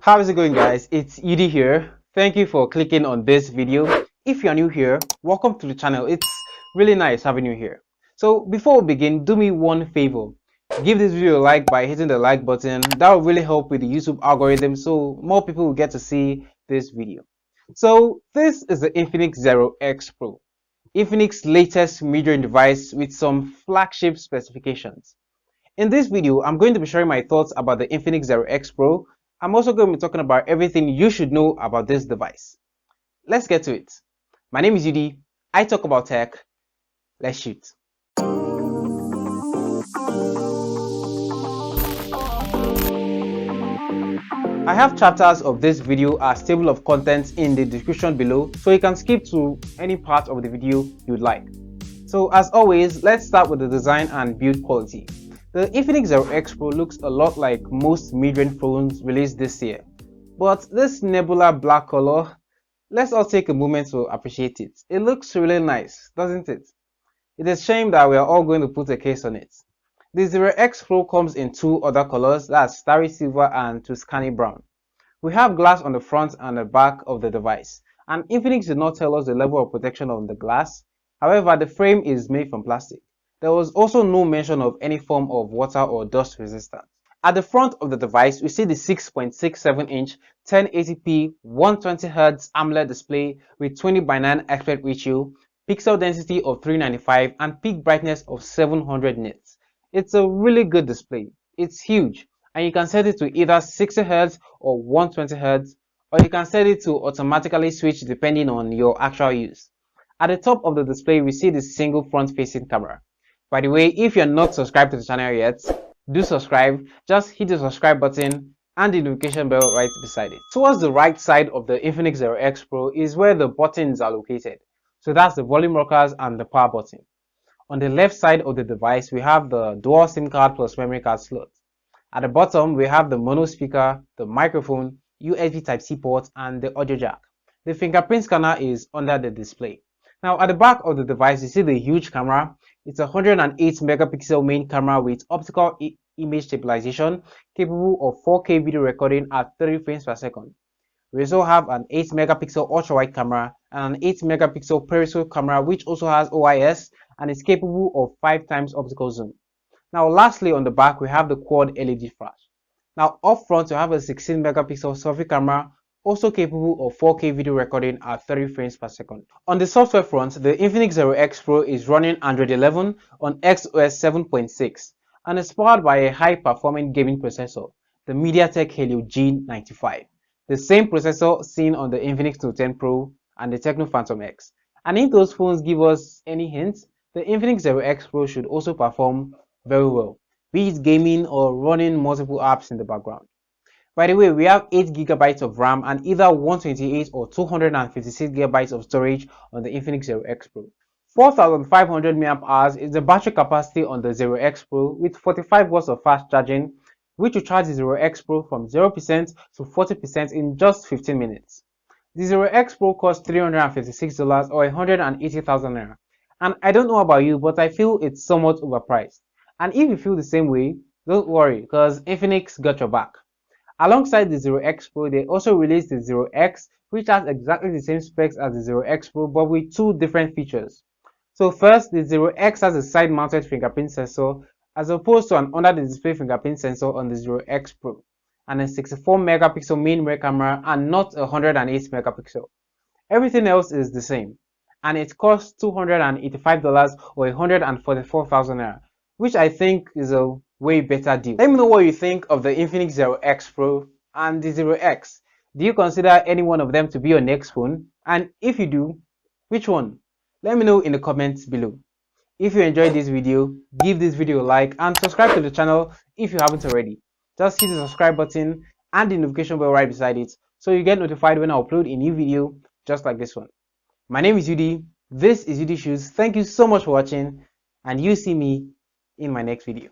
How's it going, guys? It's Yudi here. Thank you for clicking on this video. If you're new here, welcome to the channel. It's really nice having you here. So before we begin, do me one favor. Give this video a like by hitting the like button. That will really help with the YouTube algorithm so more people will get to see this video. So this is the Infinix Zero X Pro. Infinix's latest mid-range device with some flagship specifications. In this video, I'm going to be sharing my thoughts about the Infinix Zero X Pro. I'm also going to be talking about everything you should know about this device. Let's get to it. My name is Yudi. I talk about tech. Let's shoot. I have chapters of this video as table of contents in the description below, so you can skip to any part of the video you'd like. So as always, let's start with the design and build quality. The Infinix Zero X Pro looks a lot like most mid-range phones released this year, but this nebula black color, let's all take a moment to appreciate it. It looks really nice, doesn't it? It is a shame that we are all going to put a case on it. The Zero X Pro comes in two other colors, that's starry silver and Tuscany brown. We have glass on the front and the back of the device, and Infinix did not tell us the level of protection on the glass. However, the frame is made from plastic. There was also no mention of any form of water or dust resistance. At the front of the device, we see the 6.67-inch 1080p 120Hz AMOLED display with 20:9 aspect ratio, pixel density of 395 and peak brightness of 700 nits. It's a really good display. It's huge, and you can set it to either 60Hz or 120Hz, or you can set it to automatically switch depending on your actual use. At the top of the display, we see the single front-facing camera. By the way, if you're not subscribed to the channel yet, do subscribe. Just hit the subscribe button and the notification bell right beside it. Towards the right side of the Infinix Zero X Pro is where the buttons are located. So that's the volume rockers and the power button. On the left side of the device, we have the dual SIM card plus memory card slot. At the bottom, we have the mono speaker, the microphone, USB Type-C port, and the audio jack. The fingerprint scanner is under the display. Now, at the back of the device, you see the huge camera. It's a 108 megapixel main camera with optical image stabilization, capable of 4K video recording at 30 frames per second. We also have an 8 megapixel ultra-wide camera and an 8 megapixel periscope camera, which also has OIS and is capable of 5 times optical zoom. Now, lastly, on the back, we have the quad LED flash. Now, up front, we have a 16 megapixel selfie camera, also capable of 4K video recording at 30 frames per second. On the software front, the Infinix Zero X Pro is running Android 11 on XOS 7.6 and is powered by a high-performing gaming processor, the MediaTek Helio G95, the same processor seen on the Infinix Note 10 Pro and the Tecno Phantom X. And if those phones give us any hints, the Infinix Zero X Pro should also perform very well, be it gaming or running multiple apps in the background. By the way, we have 8 GB of RAM and either 128 or 256 GB of storage on the Infinix Zero X Pro. 4500 mAh is the battery capacity on the Zero X Pro with 45 watts of fast charging, which will charge the Zero X Pro from 0% to 40% in just 15 minutes. The Zero X Pro costs $356 or 180,000 naira. And I don't know about you, but I feel it's somewhat overpriced. And if you feel the same way, don't worry, because Infinix got your back. Alongside the Zero X Pro, they also released the Zero X, which has exactly the same specs as the Zero X Pro, but with two different features. So first, the Zero X has a side-mounted fingerprint sensor, as opposed to an under-the-display fingerprint sensor on the Zero X Pro, and a 64 megapixel main rear camera and not a 108 megapixel. Everything else is the same, and it costs $285 or 144,000 naira, which I think is a way better deal. Let me know what you think of the Infinix Zero X Pro and the Zero X. Do you consider any one of them to be your next phone? And if you do, which one? Let me know in the comments below. If you enjoyed this video, give this video a like and subscribe to the channel if you haven't already. Just hit the subscribe button and the notification bell right beside it so you get notified when I upload a new video just like this one. My name is Yudi. This is Yudi Shoes. Thank you so much for watching, and you see me in my next video.